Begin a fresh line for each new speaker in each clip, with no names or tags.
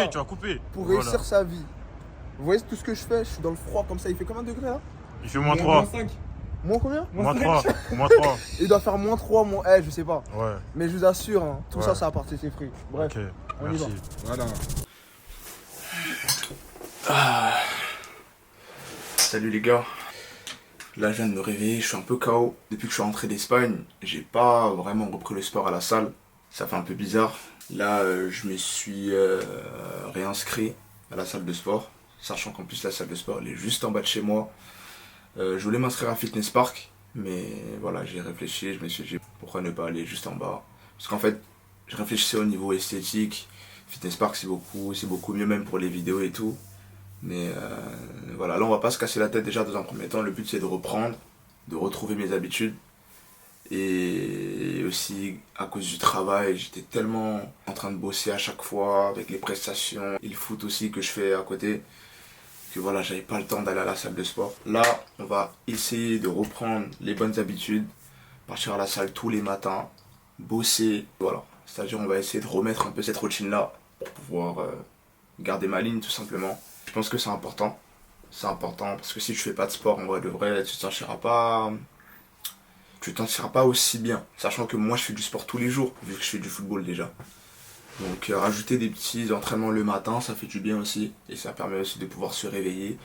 couper, tu vas couper.
Pour
Voilà.
réussir sa vie. Vous voyez tout ce que je fais? Je suis dans le froid comme ça. Il fait combien de degrés là?
Il fait moins 3.
Moins combien?
Moins 3. Moins 3.
Il doit faire moins 3, moins... je sais pas.
Ouais.
Mais je vous assure, hein, tout
Ouais.
ça, ça a parti ses fruits. Bref,
Ok.
on y va.
Merci.
Voilà.
Salut les gars. Là je viens de me réveiller, je suis un peu KO. Depuis que je suis rentré d'Espagne, j'ai pas vraiment repris le sport à la salle. Ça fait un peu bizarre. Là je me suis réinscrit à la salle de sport. Sachant qu'en plus la salle de sport elle est juste en bas de chez moi. Je voulais m'inscrire à Fitness Park. Mais voilà, j'ai réfléchi, je me suis dit pourquoi ne pas aller juste en bas. Parce qu'en fait, je réfléchissais au niveau esthétique. Fitness Park c'est beaucoup mieux même pour les vidéos et tout. Mais voilà, là on va pas se casser la tête déjà dans un premier temps. Le but c'est de reprendre, de retrouver mes habitudes. Et aussi à cause du travail, j'étais tellement en train de bosser à chaque fois avec les prestations et le foot aussi que je fais à côté. Que voilà, j'avais pas le temps d'aller à la salle de sport. Là, on va essayer de reprendre les bonnes habitudes. Partir à la salle tous les matins, bosser, voilà. C'est-à-dire on va essayer de remettre un peu cette routine là pour pouvoir garder ma ligne tout simplement. Je pense que c'est important. C'est important parce que si tu fais pas de sport, en vrai de vrai, tu t'en tireras pas aussi bien. Sachant que moi je fais du sport tous les jours, vu que je fais du football déjà. Donc rajouter des petits entraînements le matin, ça fait du bien aussi. Et ça permet aussi de pouvoir se réveiller,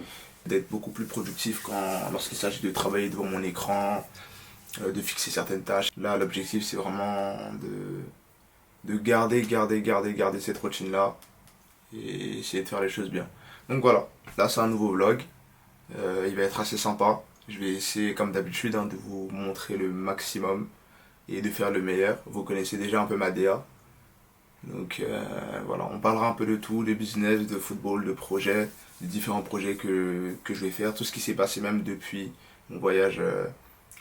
d'être beaucoup plus productif lorsqu'il s'agit de travailler devant mon écran, de fixer certaines tâches. Là l'objectif c'est vraiment de garder cette routine là et essayer de faire les choses bien. Donc voilà, là c'est un nouveau vlog, il va être assez sympa. Je vais essayer comme d'habitude de vous montrer le maximum et de faire le meilleur. Vous connaissez déjà un peu ma DA. Donc voilà, on parlera un peu de tout, de business, de football, de projets, de différents projets que je vais faire, tout ce qui s'est passé même depuis mon voyage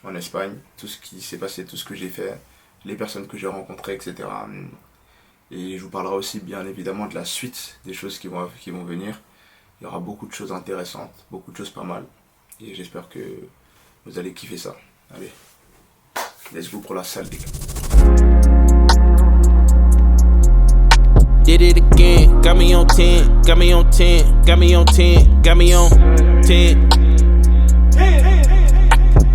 en Espagne, tout ce qui s'est passé, tout ce que j'ai fait, les personnes que j'ai rencontrées, etc. Et je vous parlerai aussi bien évidemment de la suite des choses qui vont venir. Il y aura beaucoup de choses intéressantes, beaucoup de choses pas mal. Et j'espère que vous allez kiffer ça. Allez, let's go pour la salle les gars.
Did it again, got me on 10, got me on 10, got me on 10, got me on 10.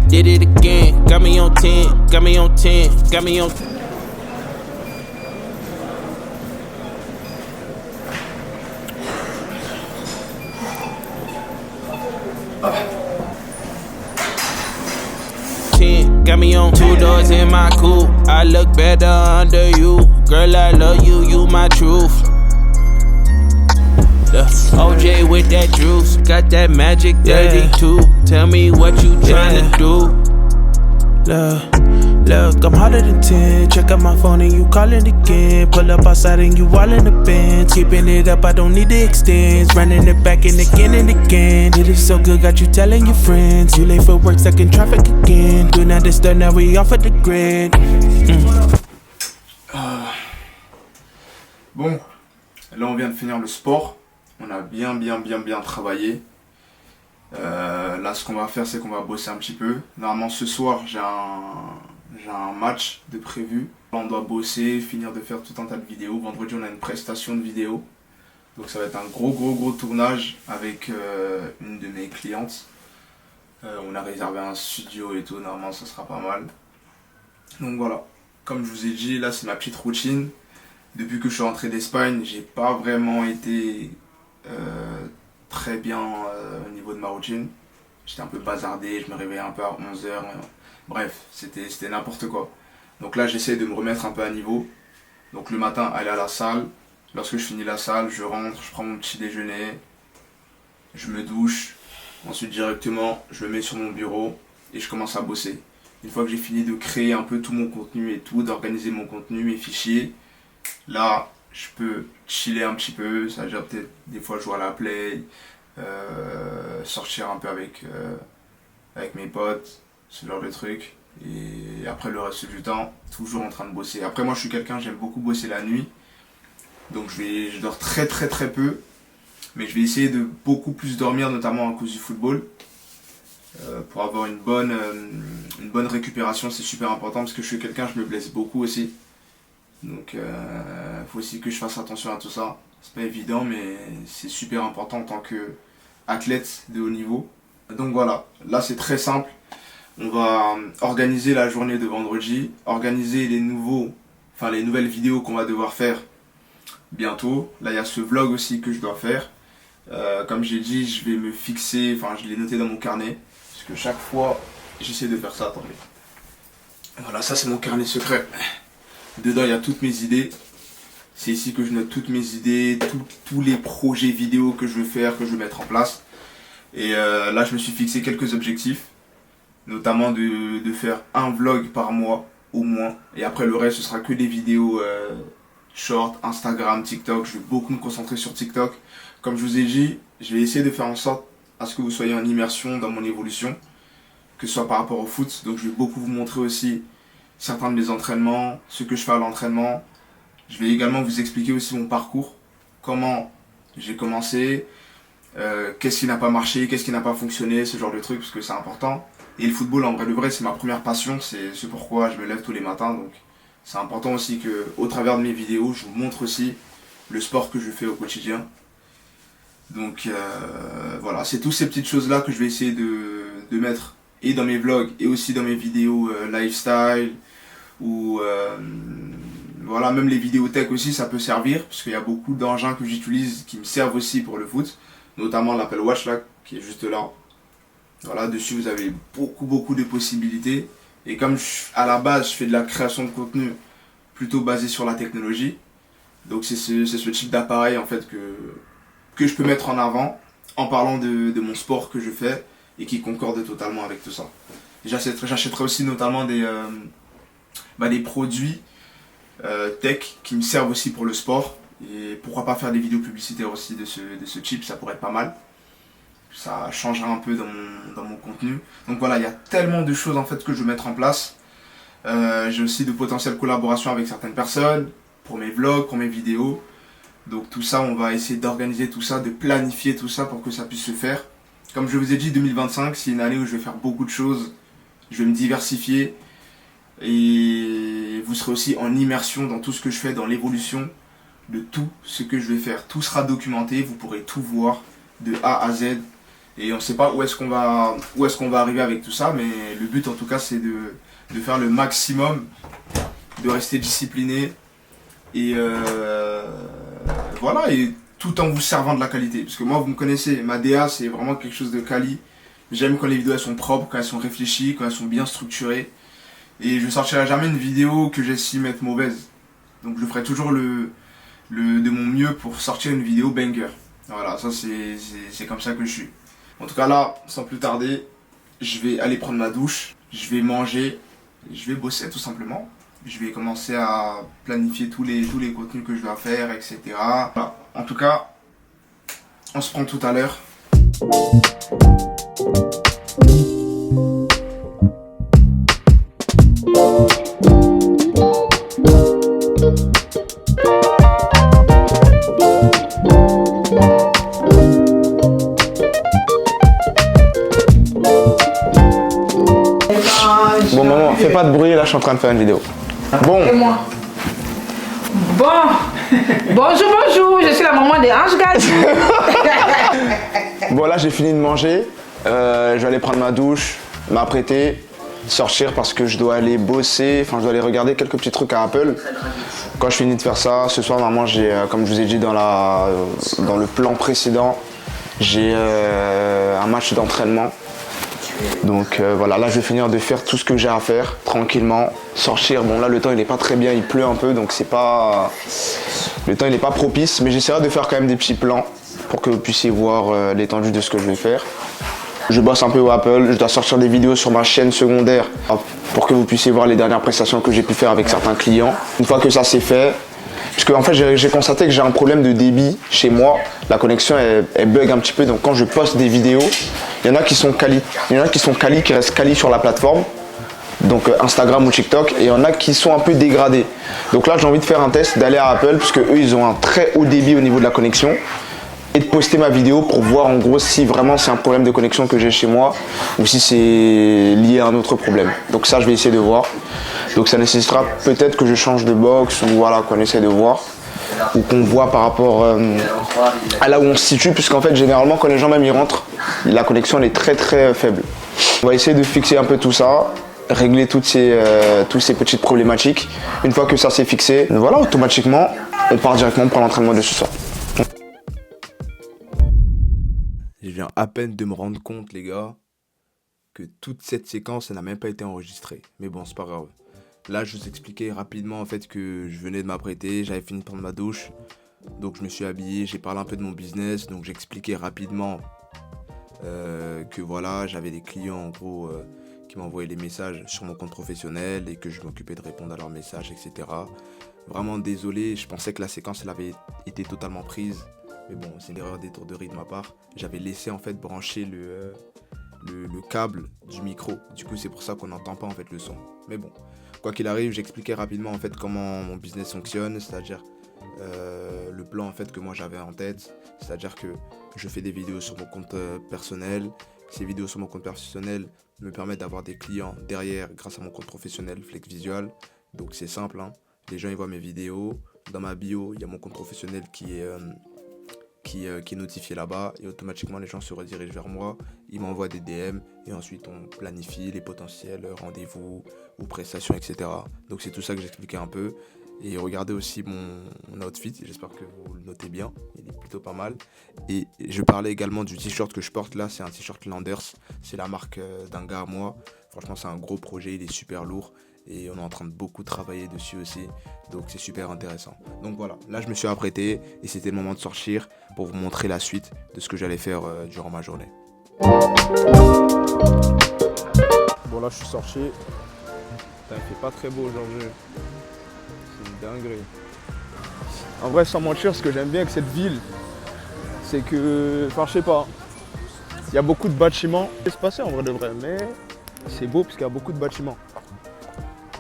Did it again, got me on 10, got me on 10, got me on 10. Got me on 2 doors in my coupe. I look better under you. Girl, I love you, you my truth. The OJ with that juice. Got that magic 32. Tell me what you tryna do. Look, I'm hotter than 10. Check out my phone and you calling again. Pull up outside and you all in the Benz. Keeping it up, I don't need the extends. Running it back and again and again. It is so good, got you telling your friends. You late for work, stuck in traffic again. Do not disturb, now we off of the grid.
Bon, là on vient de finir le sport. On a bien travaillé. Là ce qu'on va faire c'est qu'on va bosser un petit peu. Normalement ce soir j'ai un match de prévu. On doit bosser, finir de faire tout un tas de vidéos. Vendredi on a une prestation de vidéos. Donc ça va être un gros tournage avec une de mes clientes. On a réservé un studio et tout, normalement ça sera pas mal. Donc voilà, comme je vous ai dit, là c'est ma petite routine. Depuis que je suis rentré d'Espagne, j'ai pas vraiment été très bien au niveau de ma routine. J'étais un peu bazardé, je me réveillais un peu à 11h. Bref, c'était n'importe quoi. Donc là j'essaie de me remettre un peu à niveau. Donc le matin, aller à la salle. Lorsque je finis la salle, je rentre, je prends mon petit déjeuner. Je me douche. Ensuite directement, je me mets sur mon bureau et je commence à bosser. Une fois que j'ai fini de créer un peu tout mon contenu et tout, d'organiser mon contenu, mes fichiers, là je peux chiller un petit peu, ça veut dire peut-être des fois jouer à la play, sortir un peu avec mes potes, ce genre de trucs. Et après le reste du temps, toujours en train de bosser. Après moi je suis quelqu'un, j'aime beaucoup bosser la nuit. Donc je dors très peu. Mais je vais essayer de beaucoup plus dormir, notamment à cause du football. Pour avoir une bonne récupération, c'est super important parce que je suis quelqu'un, je me blesse beaucoup aussi. Donc faut aussi que je fasse attention à tout ça. C'est pas évident, mais c'est super important en tant qu'athlète de haut niveau. Donc voilà, là c'est très simple. On va organiser la journée de vendredi, organiser les nouvelles vidéos qu'on va devoir faire bientôt. Là il y a ce vlog aussi que je dois faire. Comme j'ai dit, je vais me fixer, je l'ai noté dans mon carnet. Parce que chaque fois, j'essaie de faire ça, attendez. Voilà, ça c'est mon carnet secret. Dedans il y a toutes mes idées. C'est ici que je note toutes mes idées, tous les projets vidéo que je veux faire, que je veux mettre en place. Et là je me suis fixé quelques objectifs. Notamment de faire un vlog par mois au moins. Et après le reste ce sera que des vidéos short, Instagram, TikTok. Je vais beaucoup me concentrer sur TikTok. Comme je vous ai dit, je vais essayer de faire en sorte à ce que vous soyez en immersion dans mon évolution. Que ce soit par rapport au foot. Donc je vais beaucoup vous montrer aussi certains de mes entraînements, ce que je fais à l'entraînement. Je vais également vous expliquer aussi mon parcours. Comment j'ai commencé, qu'est-ce qui n'a pas marché, qu'est-ce qui n'a pas fonctionné, ce genre de trucs parce que c'est important. Et le football, en vrai de vrai, c'est ma première passion, c'est pourquoi je me lève tous les matins. Donc c'est important aussi qu'au travers de mes vidéos, je vous montre aussi le sport que je fais au quotidien. Donc voilà, c'est toutes ces petites choses-là que je vais essayer de mettre et dans mes vlogs et aussi dans mes vidéos lifestyle ou voilà, même les vidéos tech aussi, ça peut servir parce qu'il y a beaucoup d'engins que j'utilise qui me servent aussi pour le foot, notamment l'Apple Watch là, qui est juste là. Voilà, dessus vous avez beaucoup de possibilités. Et comme à la base je fais de la création de contenu plutôt basé sur la technologie, donc c'est ce type d'appareil en fait que je peux mettre en avant en parlant de mon sport que je fais et qui concorde totalement avec tout ça. J'achèterai aussi notamment des produits tech qui me servent aussi pour le sport. Et pourquoi pas faire des vidéos publicitaires aussi de ce type, ça pourrait être pas mal. Ça changera un peu dans mon contenu. Donc voilà, il y a tellement de choses en fait que je veux mettre en place. J'ai aussi de potentielles collaborations avec certaines personnes pour mes vlogs, pour mes vidéos. Donc tout ça, on va essayer d'organiser tout ça, de planifier tout ça pour que ça puisse se faire. Comme je vous ai dit, 2025, c'est une année où je vais faire beaucoup de choses. Je vais me diversifier. Et vous serez aussi en immersion dans tout ce que je fais, dans l'évolution de tout ce que je vais faire. Tout sera documenté, vous pourrez tout voir de A à Z. Et on ne sait pas où est-ce qu'on va arriver avec tout ça, mais le but en tout cas c'est de faire le maximum, de rester discipliné et voilà, et tout en vous servant de la qualité. Parce que moi vous me connaissez, ma DA c'est vraiment quelque chose de quali. J'aime quand les vidéos elles sont propres, quand elles sont réfléchies, quand elles sont bien structurées. Et je ne sortirai jamais une vidéo que j'estime être mauvaise. Donc je ferai toujours de mon mieux pour sortir une vidéo banger. Voilà, ça c'est comme ça que je suis. En tout cas là, sans plus tarder, je vais aller prendre ma douche, je vais manger, je vais bosser tout simplement. Je vais commencer à planifier tous les contenus que je dois faire, etc. Voilà. En tout cas, on se prend tout à l'heure.
Bon maman, fais pas de bruit, là je suis en train de faire une vidéo. Bon.
Et moi. Bon. Bonjour, je suis la maman de Ange Gadi.
Bon là j'ai fini de manger, je vais aller prendre ma douche, m'apprêter, sortir parce que je dois aller bosser, je dois aller regarder quelques petits trucs à Apple. Quand je finis de faire ça, ce soir normalement j'ai, comme je vous ai dit dans le plan précédent, j'ai un match d'entraînement. Donc voilà, là je vais finir de faire tout ce que j'ai à faire tranquillement, sortir. Bon là le temps il est pas très bien, il pleut un peu donc le temps il est pas propice, mais j'essaierai de faire quand même des petits plans pour que vous puissiez voir l'étendue de ce que je vais faire. Je bosse un peu au Apple, je dois sortir des vidéos sur ma chaîne secondaire pour que vous puissiez voir les dernières prestations que j'ai pu faire avec certains clients. Une fois que ça c'est fait, parce que en fait j'ai constaté que j'ai un problème de débit chez moi, la connexion elle bug un petit peu, donc quand je poste des vidéos, il y en a qui sont quali, qui restent quali sur la plateforme, donc Instagram ou TikTok, et il y en a qui sont un peu dégradés. Donc là j'ai envie de faire un test, d'aller à Apple, puisque eux ils ont un très haut débit au niveau de la connexion, et de poster ma vidéo pour voir en gros si vraiment c'est un problème de connexion que j'ai chez moi, ou si c'est lié à un autre problème. Donc ça je vais essayer de voir. Donc ça nécessitera peut-être que je change de box, ou voilà qu'on essaie de voir. ou qu'on voit par rapport à là où on se situe, puisqu'en fait généralement quand les gens même y rentrent, la connexion elle est très très faible. On va essayer de fixer un peu tout ça, régler toutes ces petites problématiques. Une fois que ça s'est fixé, voilà, automatiquement on part directement pour l'entraînement de ce soir.
Je viens à peine de me rendre compte, les gars, que toute cette séquence, elle n'a même pas été enregistrée. Mais bon, c'est pas grave. Là, je vous expliquais rapidement en fait que je venais de m'apprêter, j'avais fini de prendre ma douche. Donc je me suis habillé, j'ai parlé un peu de mon business. Donc j'expliquais rapidement que voilà, j'avais des clients en gros qui m'envoyaient des messages sur mon compte professionnel et que je m'occupais de répondre à leurs messages, etc. Vraiment désolé, je pensais que la séquence elle avait été totalement prise. Mais bon, c'est une erreur d'étourderie de ma part. J'avais laissé en fait brancher le câble du micro. Du coup, c'est pour ça qu'on n'entend pas en fait le son. Mais bon, quoi qu'il arrive, j'expliquais rapidement en fait comment mon business fonctionne, c'est-à-dire le plan en fait que moi j'avais en tête, c'est-à-dire que je fais des vidéos sur mon compte personnel. Ces vidéos sur mon compte personnel me permettent d'avoir des clients derrière grâce à mon compte professionnel Flex Visual. Donc c'est simple, hein. Les gens ils voient mes vidéos. Dans ma bio, il y a mon compte professionnel qui est notifié là-bas et automatiquement les gens se redirigent vers moi, ils m'envoient des DM et ensuite on planifie les potentiels rendez-vous ou prestations, etc. Donc c'est tout ça que j'expliquais un peu. Et regardez aussi mon outfit, j'espère que vous le notez bien, il est plutôt pas mal. Et je parlais également du t-shirt que je porte là, c'est un t-shirt Landers, c'est la marque d'un gars à moi. Franchement c'est un gros projet, il est super lourd. Et on est en train de beaucoup travailler dessus aussi, donc c'est super intéressant. Donc voilà, là je me suis apprêté et c'était le moment de sortir pour vous montrer la suite de ce que j'allais faire durant ma journée.
Bon là je suis sorti. Putain, il fait pas très beau aujourd'hui. C'est une dinguerie. En vrai sans mentir, ce que j'aime bien avec cette ville, c'est que, enfin je sais pas, il y a beaucoup de bâtiments espacés en vrai de vrai, mais c'est beau parce qu'il y a beaucoup de bâtiments.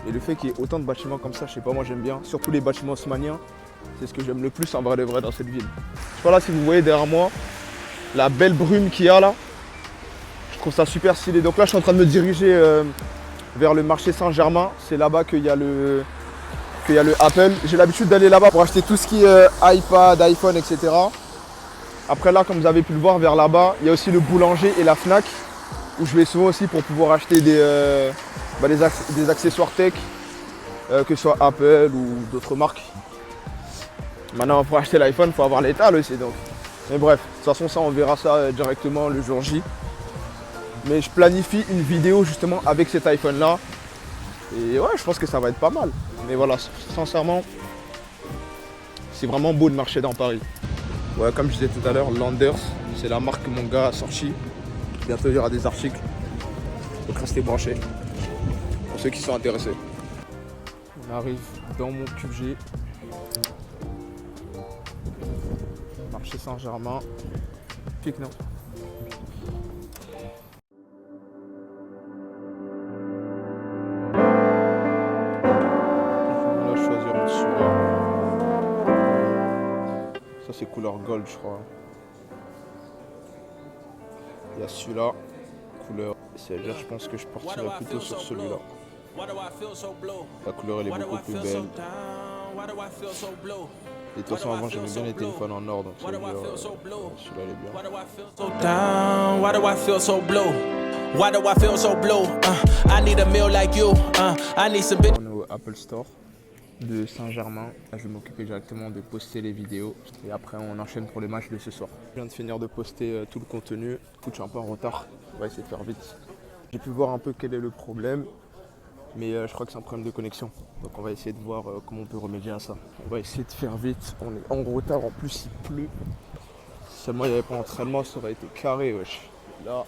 Et le fait qu'il y ait autant de bâtiments comme ça, je sais pas, moi j'aime bien. Surtout les bâtiments haussmanniens, c'est ce que j'aime le plus en vrai de vrai dans cette ville. Je sais pas là si vous voyez derrière moi, la belle brume qu'il y a là. Je trouve ça super stylé. Donc là je suis en train de me diriger vers le marché Saint-Germain. C'est là-bas qu'il y a le Apple. J'ai l'habitude d'aller là-bas pour acheter tout ce qui est iPad, iPhone, etc. Après là, comme vous avez pu le voir vers là-bas, il y a aussi le boulanger et la Fnac, où je vais souvent aussi pour pouvoir acheter des accessoires tech, que ce soit Apple ou d'autres marques. Maintenant pour acheter l'iPhone, il faut avoir l'étal aussi donc. Mais bref, de toute façon ça on verra ça directement le jour J. Mais je planifie une vidéo justement avec cet iPhone là. Et ouais, je pense que ça va être pas mal. Mais voilà, sincèrement, c'est vraiment beau de marcher dans Paris. Ouais, comme je disais tout à l'heure, Landers, c'est la marque que mon gars a sorti. Bientôt il y aura des articles. Donc restez branchés. Pour ceux qui sont intéressés. On arrive dans mon QG. Marché Saint-Germain. Pique non. On va choisir en dessous là. Ça c'est couleur gold je crois. Il y a celui-là, couleur. C'est-à-dire je pense que je partirais plutôt sur celui-là. La couleur elle est beaucoup plus belle. Et de toute façon avant j'aimais bien les téléphones en or donc celui-là il est bien. On est au Apple Store de Saint-Germain. Je vais m'occuper directement de poster les vidéos et après on enchaîne pour les matchs de ce soir. Je viens de finir de poster tout le contenu. Écoute, je suis un peu en retard, on va essayer de faire vite. J'ai pu voir un peu quel est le problème, mais je crois que c'est un problème de connexion. Donc on va essayer de voir comment on peut remédier à ça. On va essayer de faire vite, on est en retard, en plus il pleut. Si seulement il n'y avait pas d'entraînement, ça aurait été carré, wesh. Là,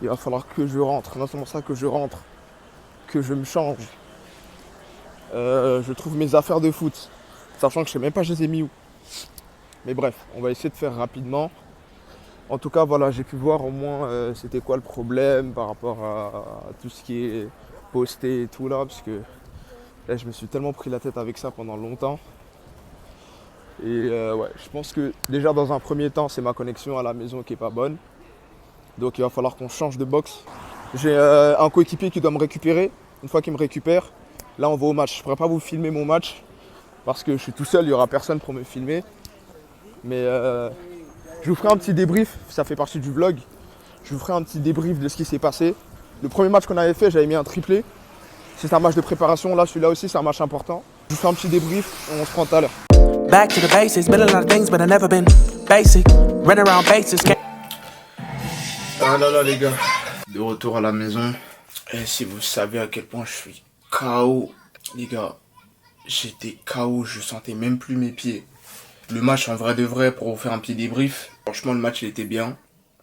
il va falloir que je rentre, non seulement ça, que je rentre, que je me change. Je trouve mes affaires de foot, sachant que je sais même pas je les ai mis où. Mais bref, on va essayer de faire rapidement. En tout cas, voilà, j'ai pu voir au moins c'était quoi le problème par rapport à tout ce qui est posté et tout là, parce que là, je me suis tellement pris la tête avec ça pendant longtemps. Et ouais, je pense que déjà dans un premier temps, c'est ma connexion à la maison qui est pas bonne. Donc il va falloir qu'on change de box. J'ai un coéquipier qui doit me récupérer. Une fois qu'il me récupère, là on va au match. Je ne pourrais pas vous filmer mon match parce que je suis tout seul, il n'y aura personne pour me filmer. Mais je vous ferai un petit débrief, ça fait partie du vlog. Je vous ferai un petit débrief de ce qui s'est passé. Le premier match qu'on avait fait, j'avais mis un triplé. C'est un match de préparation, là celui-là aussi c'est un match important. Je vous fais un petit débrief, on se prend tout à l'heure.
Back to the basics, been a lot of things, but I never been basic. Run around bases.
Ah là là les gars, de retour à la maison. Et si vous savez à quel point je suis KO, les gars, j'étais KO, je sentais même plus mes pieds. Le match en vrai de vrai, pour vous faire un petit débrief, franchement le match il était bien.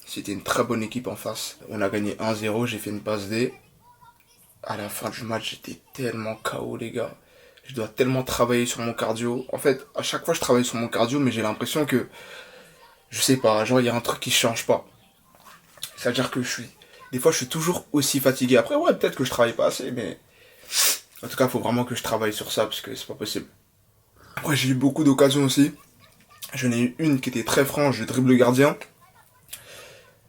C'était une très bonne équipe en face. On a gagné 1-0, j'ai fait une passe D. À la fin du match, j'étais tellement KO les gars. Je dois tellement travailler sur mon cardio. En fait, à chaque fois je travaille sur mon cardio, mais j'ai l'impression que, je sais pas, genre il y a un truc qui change pas. C'est-à-dire que des fois je suis toujours aussi fatigué. Après ouais, peut-être que je travaille pas assez, mais en tout cas il faut vraiment que je travaille sur ça parce que c'est pas possible. Après j'ai eu beaucoup d'occasions aussi. J'en ai eu une qui était très franche, je dribble le gardien.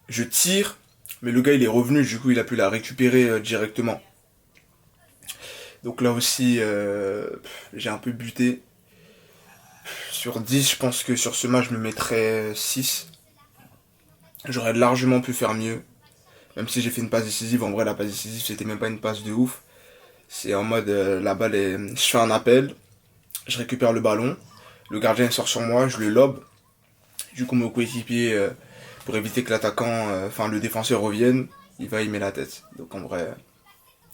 Je tire, mais le gars il est revenu, du coup il a pu la récupérer directement. Donc là aussi j'ai un peu buté. Sur 10 je pense que sur ce match je me mettrais 6. J'aurais largement pu faire mieux. Même si j'ai fait une passe décisive, en vrai la passe décisive c'était même pas une passe de ouf. C'est en mode la balle est... Je fais un appel, je récupère le ballon, le gardien sort sur moi, je le lobe. Du coup mon coéquipier, pour éviter que l'attaquant, le défenseur revienne, il met la tête. Donc en vrai,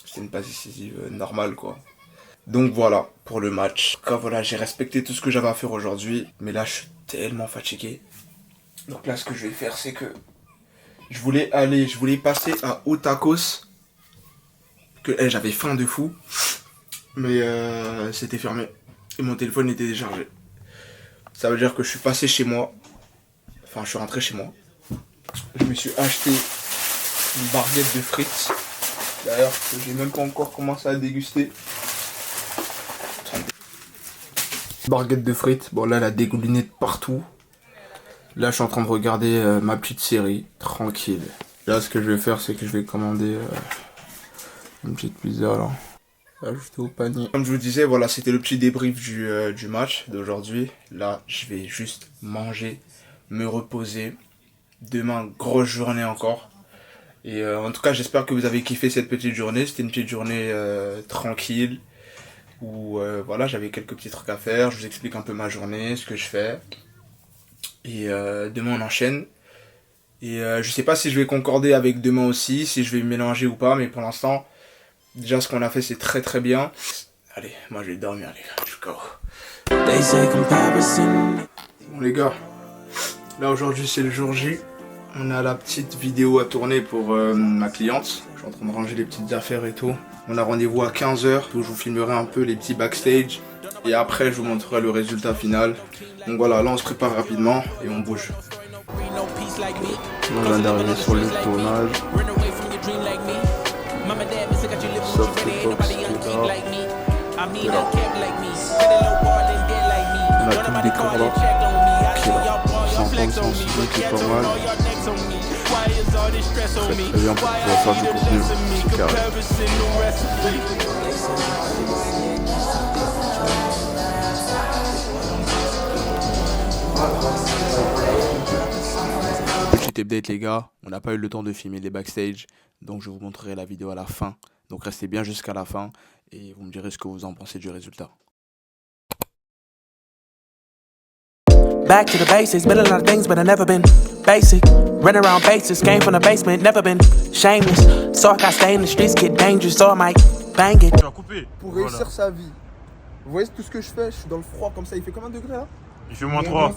c'était une passe décisive normale quoi. Donc voilà pour le match. En tout cas voilà, j'ai respecté tout ce que j'avais à faire aujourd'hui, mais là je suis tellement fatigué. Donc là ce que je vais faire c'est que je voulais passer à Otakos. Que j'avais faim de fou. Mais c'était fermé. Et mon téléphone était déchargé. Ça veut dire que je suis passé chez moi. Enfin je suis rentré chez moi. Je me suis acheté une barquette de frites. D'ailleurs que j'ai même pas encore commencé à déguster. Barquette de frites. Bon là elle a dégouliné de partout. Là je suis en train de regarder ma petite série, tranquille. Là ce que je vais faire c'est que je vais commander une petite pizza là. Ajouter au panier. Comme je vous disais, voilà c'était le petit débrief du match d'aujourd'hui. Là je vais juste manger, me reposer. Demain grosse journée encore. Et en tout cas j'espère que vous avez kiffé cette petite journée. C'était une petite journée tranquille. Où voilà j'avais quelques petits trucs à faire. Je vous explique un peu ma journée, ce que je fais. Et demain on enchaîne. Et je sais pas si je vais concorder avec demain aussi, si je vais mélanger ou pas, mais pour l'instant, déjà ce qu'on a fait c'est très très bien. Allez, moi je vais dormir les gars, je suis KO. Bon les gars, là aujourd'hui c'est le jour J. On a la petite vidéo à tourner pour ma cliente. Je suis en train de ranger les petites affaires et tout. On a rendez-vous à 15h, où je vous filmerai un peu les petits backstage. Et après je vous montrerai le résultat final. Donc voilà, là on se prépare rapidement et on bouge.
On vient d'arriver sur le tournage. Sauf que Fox qui est là. On a tout le décor là. Qui est là. Sans prendre son sujet qui est pas mal. Très bien pour pouvoir faire du contenu. C'est carré.
Petit update les gars, on n'a pas eu le temps de filmer les backstage, donc je vous montrerai la vidéo à la fin. Donc restez bien jusqu'à la fin et vous me direz ce que vous en pensez du résultat.
Back to the basics, been a lot of things, but I never been basic. Run around bases, came from the basement, never been shameless. So I got stay in the streets, get dangerous, so I might bang it.
Tu vas couper.
Pour réussir sa vie. Vous voyez tout ce que je fais, je suis dans le froid comme ça. Il fait combien de degrés là?
Il fait moins 3.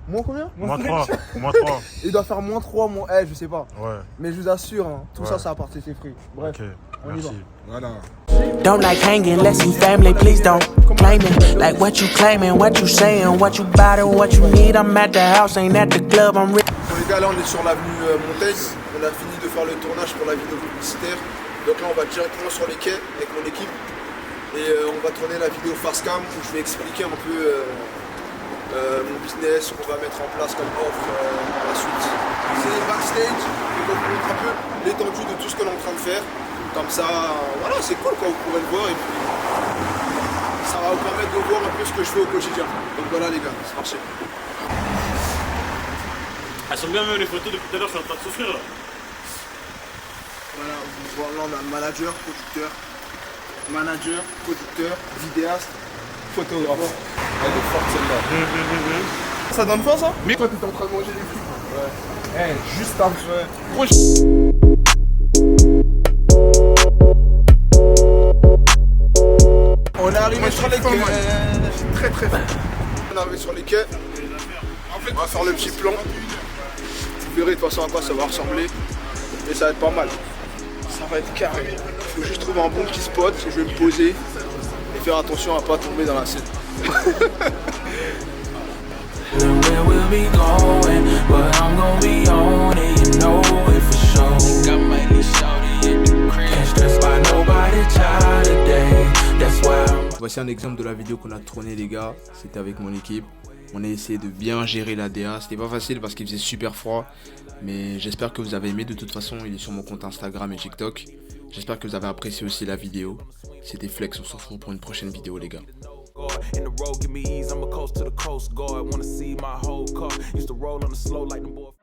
Moins combien?
Moins 3. Moins 3.
Il doit faire moins 3, moins... je sais pas.
Ouais.
Mais je vous assure, hein, tout
Ouais.
ça, ça a parti ses fruits. Bref,
Ok.
on y va.
Merci.
Voilà.
Don't like hanging, let's see family, please don't claim it. Like what you claiming, what you saying, what you bout and what you need. I'm at the house, ain't at the club, I'm rich.
Bon les gars, là on est sur l'avenue Montaigne. On a fini de faire le tournage pour la vidéo publicitaire. Donc là on va directement sur les quais avec mon équipe. Et on va tourner la vidéo Fastcam où je vais expliquer un peu mon business, ce qu'on va mettre en place comme offre par la suite. C'est les backstage, et donc on montre un peu l'étendue de tout ce qu'on est en train de faire. Comme ça, voilà, c'est cool quoi, vous pourrez le voir et puis Ça va vous permettre de voir un peu ce que je fais au quotidien. Donc voilà les gars, c'est parti.
Elles sont bien même les photos depuis tout à l'heure, je suis en train de souffrir là.
Voilà, là on a manager, producteur, vidéaste, photographe. Elle est forte celle-là. Ça donne faim ça? Mais toi t'étais en train de manger des frites. Ouais. Juste après. On est arrivé sur les quais. Très très fort. On est arrivé sur les quais. On va faire le petit plan. Vous verrez de toute façon à quoi ça va ressembler. Et ça va être pas mal. Ça va être carré. Il faut juste trouver un bon petit spot. Je vais me poser et faire attention à pas tomber dans la scène.
Where we'll be going, but I'm gonna be on it, you know it for sure. Think I might leave shorty at the crib. Can't stress by nobody child today. That's why I'm...
Voici un exemple de la vidéo qu'on a tournée les gars. C'était avec mon équipe. On a essayé de bien gérer la DA. C'était pas facile parce qu'il faisait super froid. Mais j'espère que vous avez aimé. De toute façon, il est sur mon compte Instagram et TikTok. J'espère que vous avez apprécié aussi la vidéo. C'était Flex, on se retrouve pour une prochaine vidéo les gars.
In the road, give me ease. I'm a coast to the coast guard. Wanna see my whole car. Used to roll on the slow like them boys.